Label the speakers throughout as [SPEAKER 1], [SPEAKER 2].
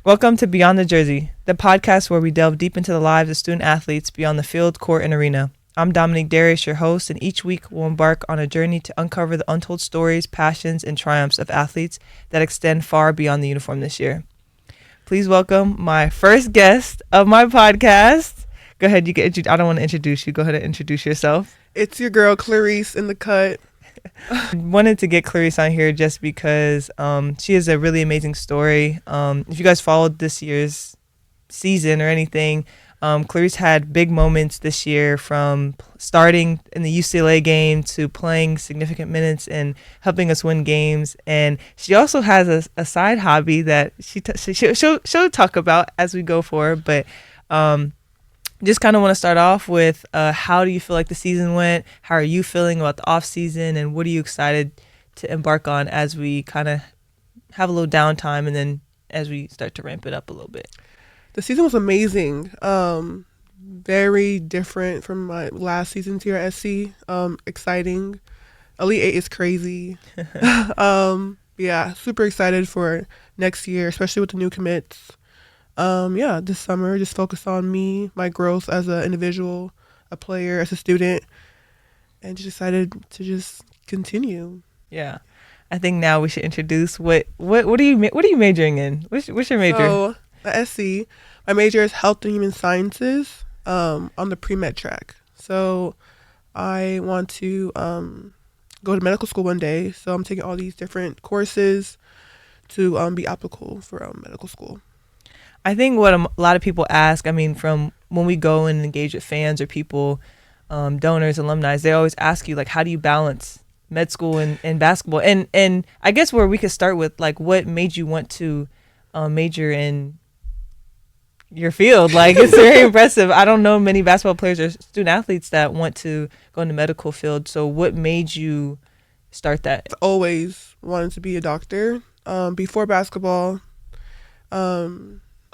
[SPEAKER 1] Welcome to Beyond the Jersey, the podcast where we delve deep into the lives of student athletes beyond the field, court, and arena. I'm Dominique Darius, your host, and each week we'll embark on a journey to uncover the untold stories, passions, and triumphs of athletes that extend far beyond the uniform this year. Please welcome my first guest of my podcast. Go ahead, I don't want to introduce you. Go ahead and introduce yourself.
[SPEAKER 2] It's your girl, Clarice, in the cut.
[SPEAKER 1] Wanted to get Clarice on here just because she has a really amazing story. If you guys followed this year's season or anything, Clarice had big moments this year, from starting in the UCLA game to playing significant minutes and helping us win games. And she also has a side hobby that she'll talk about as we go forward. But just kind of want to start off with how do you feel like the season went? How are you feeling about the off season? And what are you excited to embark on as we kind of have a little downtime and then as we start to ramp it up a little bit?
[SPEAKER 2] The season was amazing. Very different from my last seasons here at SC. Exciting. Elite 8 is crazy. Yeah, super excited for next year, especially with the new commits. This summer, just focus on me, my growth as an individual, a player, as a student, and just decided to just continue.
[SPEAKER 1] Yeah, I think now we should introduce what are you majoring in? What's your major?
[SPEAKER 2] So at SC, my major is Health and Human Sciences, on the pre-med track. So I want to go to medical school one day. So I'm taking all these different courses to be applicable for medical school.
[SPEAKER 1] I think what a lot of people ask, I mean, from when we go and engage with fans or people, donors, alumni, they always ask you, like, how do you balance med school and basketball? And I guess where we could start with, like, what made you want to major in your field? Like, it's very impressive. I don't know many basketball players or student athletes that want to go in the medical field. So what made you start that?
[SPEAKER 2] I always wanted to be a doctor. Before basketball,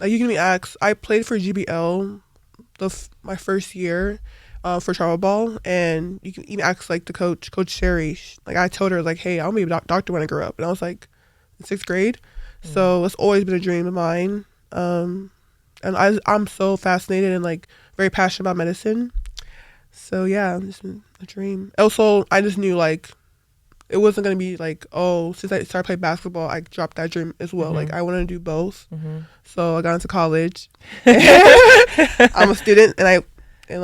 [SPEAKER 2] you can ask. I played for GBL my first year for travel ball, and you can even ask like the Coach Sherry. Like I told her like, hey, I want to be a doctor when I grow up, and I was like in 6th grade. So it's always been a dream of mine. And I'm so fascinated and like very passionate about medicine. So yeah, it's been a dream. Also, I just knew like it wasn't going to be like, oh, since I started playing basketball, I dropped that dream as well. Mm-hmm. Like, I wanted to do both. Mm-hmm. So I got into college. I'm a student, and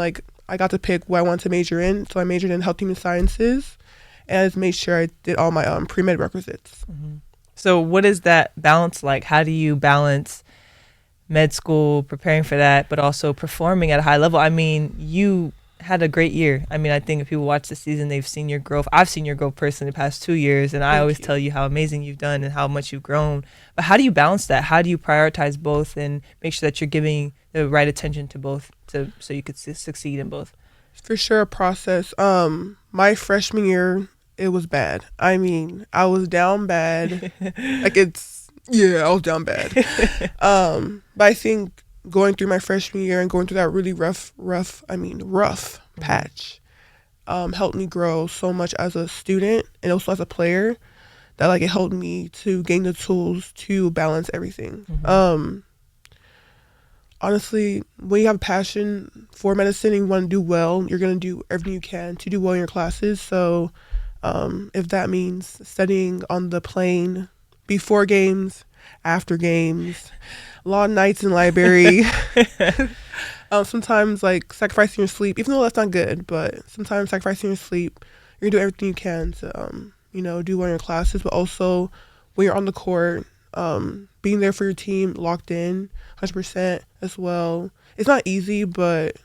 [SPEAKER 2] I got to pick what I wanted to major in. So I majored in Health and Human Sciences, and I just made sure I did all my pre-med requisites.
[SPEAKER 1] Mm-hmm. So what is that balance like? How do you balance med school, preparing for that, but also performing at a high level? I mean, you had a great year. I mean, I think if people watch the season, they've seen your growth. I've seen your growth personally the past 2 years, and I always tell you how amazing you've done and how much you've grown. But how do you balance that? How do you prioritize both and make sure that you're giving the right attention to both so you could succeed in both?
[SPEAKER 2] For sure, a process. My freshman year, it was bad. I mean, I was down bad. I was down bad. But I think going through my freshman year and going through that really rough patch helped me grow so much as a student and also as a player, that like it helped me to gain the tools to balance everything. Mm-hmm. Honestly, when you have a passion for medicine and you want to do well, you're going to do everything you can to do well in your classes. So if that means studying on the plane before games, after games, long nights in library, sometimes like sacrificing your sleep, even though that's not good, but sometimes sacrificing your sleep, you're gonna do everything you can to do well in your classes, but also when you're on the court, being there for your team, locked in 100% as well. It's not easy, but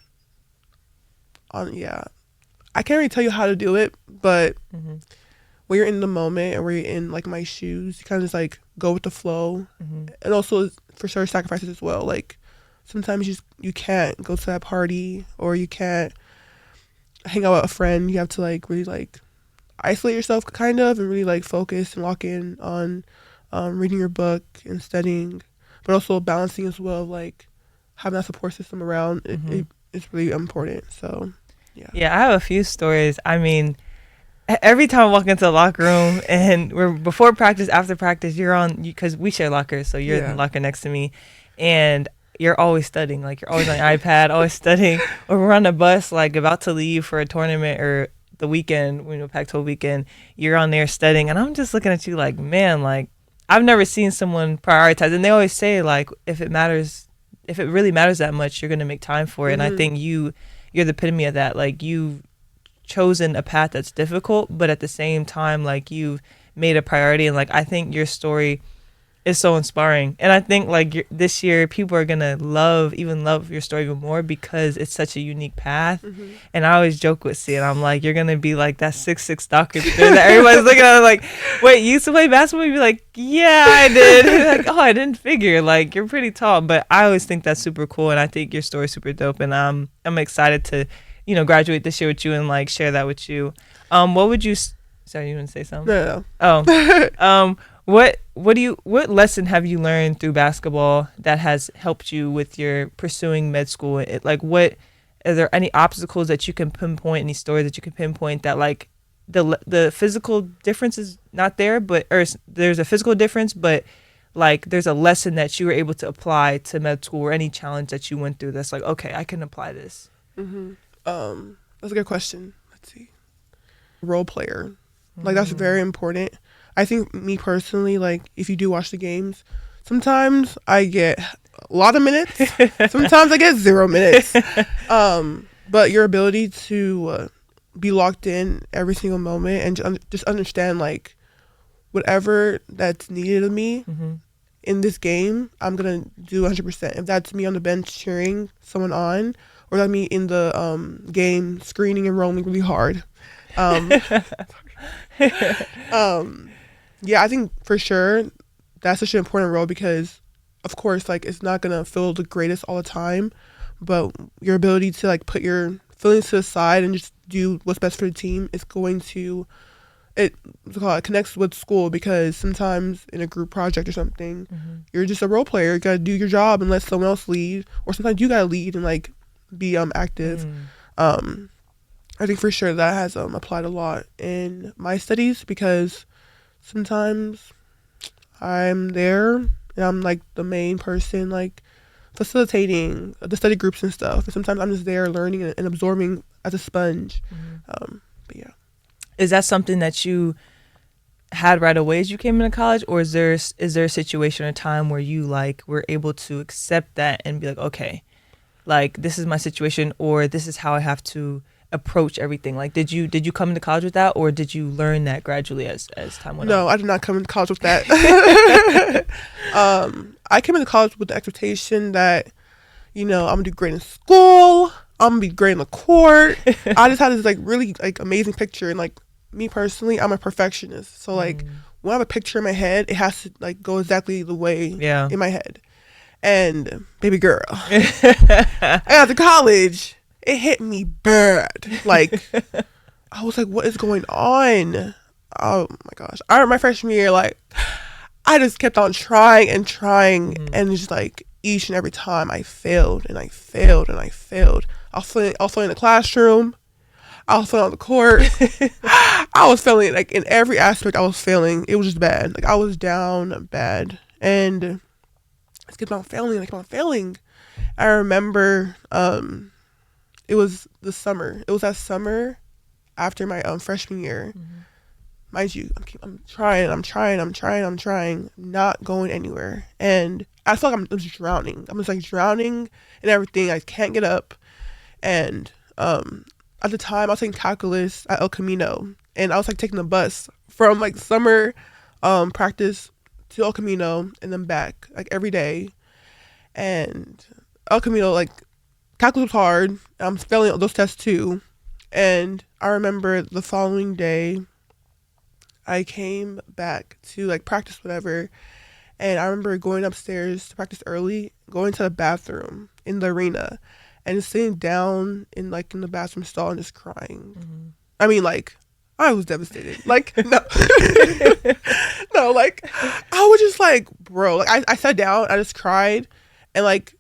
[SPEAKER 2] I can't really tell you how to do it, but when you're in the moment and when you're in like my shoes, you kind of just like go with the flow. And also for sure sacrifices as well. Like sometimes you can't go to that party, or you can't hang out with a friend. You have to like really like isolate yourself kind of and really like focus and lock in on reading your book and studying, but also balancing as well, like having that support system around. It's really important. So yeah,
[SPEAKER 1] I have a few stories. I mean, every time I walk into the locker room and we're before practice, after practice, you're on, because we share lockers, so you're in the locker next to me, and you're always studying. Like, you're always on your iPad, always studying. Or we're on the bus, like about to leave for a tournament or the weekend, Pac-12 weekend, you're on there studying, and I'm just looking at you like, man, like, I've never seen someone prioritize. And they always say, like, if it really matters that much, you're gonna make time for it. And I think you're the epitome of that. Like, you've chosen a path that's difficult, but at the same time, like, you've made a priority. And like, I think your story is so inspiring, and I think like this year people are gonna love your story even more because it's such a unique path. And I always joke with C, and I'm like, you're gonna be like that 6'6" doctor that everybody's looking at, like, wait, you used to play basketball? You'd be like, yeah, I did. Like, oh, I didn't figure, like, you're pretty tall. But I always think that's super cool, and I think your story's super dope, and I'm excited to graduate this year with you and like share that with you. What would you sorry, you want to say something?
[SPEAKER 2] No.
[SPEAKER 1] Oh. What lesson have you learned through basketball that has helped you with your pursuing med school? Are there any obstacles that you can pinpoint, any stories that you can pinpoint that, like, the physical difference is not there, or there's a physical difference, but like there's a lesson that you were able to apply to med school, or any challenge that you went through that's like, okay, I can apply this?
[SPEAKER 2] That's a good question. Let's see. Role player. Like, that's very important. I think, me personally, like, if you do watch the games, sometimes I get a lot of minutes. Sometimes I get 0 minutes. But your ability to be locked in every single moment and just understand, like, whatever that's needed of me in this game, I'm going to do 100%. If that's me on the bench cheering someone on, or that's me in the game screening and rolling really hard. Yeah, I think for sure that's such an important role because, of course, like, it's not gonna feel the greatest all the time, but your ability to, like, put your feelings to the side and just do what's best for the team is going to it connects with school, because sometimes in a group project or something, you're just a role player. You gotta do your job and let someone else lead, or sometimes you gotta lead and, like, be active. I think for sure that has applied a lot in my studies, because sometimes I'm there and I'm like the main person, like, facilitating the study groups and stuff. And sometimes I'm just there learning and absorbing as a sponge. But yeah.
[SPEAKER 1] Is that something that you had right away as you came into college, or is there a situation or time where you, like, were able to accept that and be like, okay, like, this is my situation, or this is how I have to approach everything? Like, did you come into college with that, or did you learn that gradually as time went on?
[SPEAKER 2] No, I did not come into college with that. I came into college with the expectation that, I'm gonna do great in school, I'm gonna be great in the court. I just had this, like, really, like, amazing picture, and, like, me personally, I'm a perfectionist, so like when I have a picture in my head, it has to, like, go exactly the way in my head. And baby girl, I got to college, it hit me bad. Like, I was like, what is going on? Oh my gosh. I remember my freshman year, like, I just kept on trying and trying, and just, like, each and every time I failed and I failed and I failed. I was failing in the classroom, I was failing on the court. I was failing, like, in every aspect. I was failing. It was just bad. Like, I was down bad, and I just kept on failing. I remember it was the summer. It was that summer after my freshman year. Mind you, I'm trying, not going anywhere. And I feel like I'm just drowning. I'm just, like, drowning in everything. I can't get up. And at the time, I was taking calculus at El Camino. And I was, like, taking the bus from, like, summer practice to El Camino and then back, like, every day. And El Camino, like, calculus was hard. I'm failing those tests too. And I remember the following day, I came back to, like, practice whatever, and I remember going upstairs to practice early, going to the bathroom in the arena, and just sitting down in the bathroom stall and just crying. I mean, like, I was devastated. Like, no. No, like, I was just like, bro, like, I sat down, I just cried, and like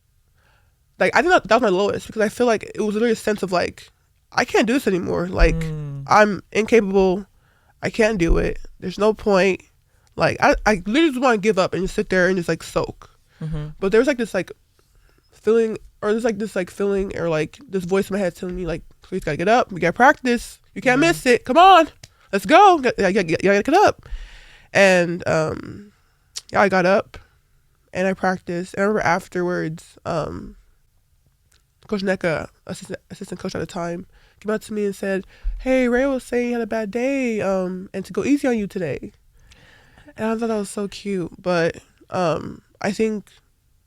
[SPEAKER 2] I think that was my lowest, because I feel like it was literally a sense of, like, I can't do this anymore. Like, I'm incapable I can't do it. There's no point. Like I literally just want to give up and just sit there and just like soak. But there was like this like feeling, or there's like this like feeling, or like this voice in my head telling me like, please gotta get up. We gotta practice. You can't miss it. Come on, let's go. You gotta get up. And yeah, I got up and I practiced. And I remember afterwards, Coach Neka, assistant coach at the time, came out to me and said, "Hey, Ray was saying you had a bad day, and to go easy on you today." And I thought that was so cute. But I think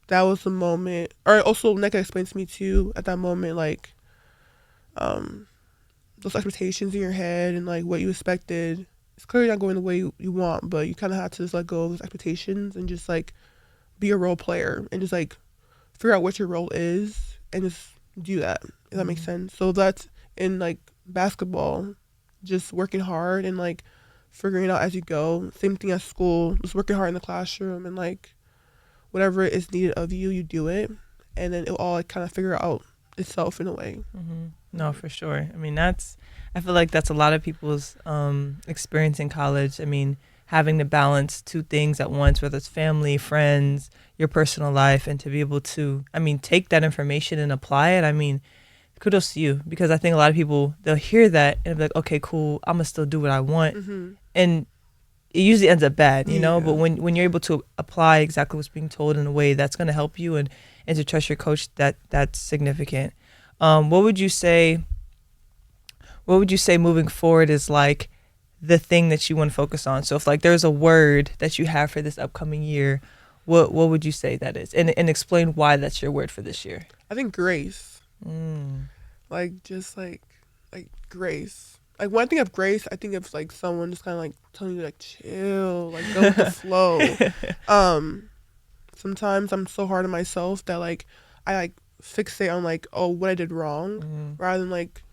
[SPEAKER 2] that was the moment. Or also, Neka explained to me too at that moment, like those expectations in your head and like what you expected. It's clearly not going the way you want, but you kind of have to just let go of those expectations and just like be a role player and just like figure out what your role is and just do that, if that makes sense. So that's in like basketball, just working hard and like figuring it out as you go. Same thing as school, just working hard in the classroom and like whatever is needed of you, you do it, and then it'll all like kind of figure out itself in a way.
[SPEAKER 1] No, for sure. I mean, I feel like that's a lot of people's experience in college. I mean, having to balance two things at once, whether it's family, friends, your personal life, and to be able to, I mean, take that information and apply it. I mean, kudos to you, because I think a lot of people, they'll hear that and be like, okay, cool, I'm gonna still do what I want. And it usually ends up bad, you know, but when you're able to apply exactly what's being told in a way that's going to help you and to trust your coach, that's significant. What would you say moving forward is like the thing that you want to focus on? So if like there's a word that you have for this upcoming year, what would you say that is? And explain why that's your word for this year.
[SPEAKER 2] I think grace. Like just like grace. Like when I think of grace, I think of like someone just kind of like telling you like chill, like go with the flow. Sometimes I'm so hard on myself that like I like fixate on like, oh, what I did wrong, rather than like,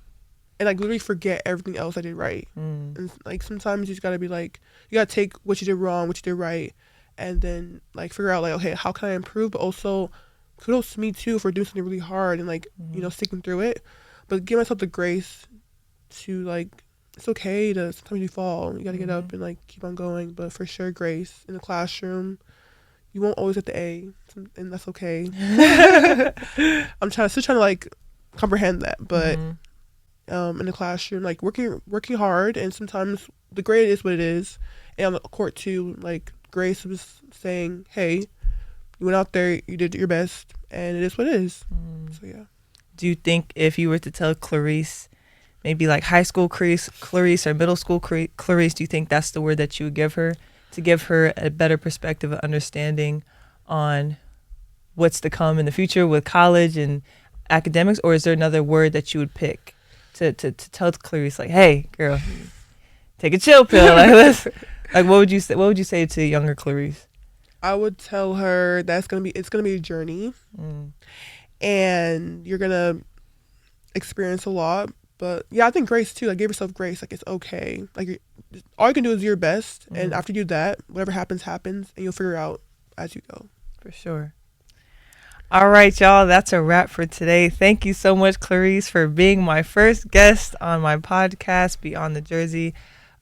[SPEAKER 2] and like literally forget everything else I did right. And like sometimes you just gotta be like, you gotta take what you did wrong, what you did right, and then like figure out like, okay, how can I improve? But also kudos to me too for doing something really hard and like you know, sticking through it. But give myself the grace to like, it's okay to sometimes you fall, you gotta get up and like keep on going. But for sure, grace in the classroom. You won't always get the A, and that's okay. I'm still trying to like comprehend that, but in the classroom, like working hard, and sometimes the grade is what it is. And on the court too, like Grace was saying, "Hey, you went out there, you did your best, and it is what it is." So yeah.
[SPEAKER 1] Do you think if you were to tell Clarice, maybe like high school Clarice or middle school Clarice, do you think that's the word that you would give her to give her a better perspective of understanding on what's to come in the future with college and academics? Or is there another word that you would pick to tell Clarice, like, hey, girl, take a chill pill? Like, like what would you say? What would you say to younger Clarice?
[SPEAKER 2] I would tell her that it's gonna be a journey, and you're gonna experience a lot. But yeah, I think grace too. Like, give yourself grace. Like, it's okay. Like, all you can do is your best, and after you do that, whatever happens, happens, and you'll figure it out as you go.
[SPEAKER 1] For sure. All right, y'all. That's a wrap for today. Thank you so much, Clarice, for being my first guest on my podcast, Beyond the Jersey.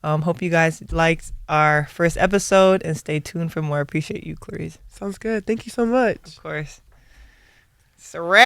[SPEAKER 1] Hope you guys liked our first episode, and stay tuned for more. I appreciate you, Clarice.
[SPEAKER 2] Sounds good. Thank you so much.
[SPEAKER 1] Of course. It's a wrap.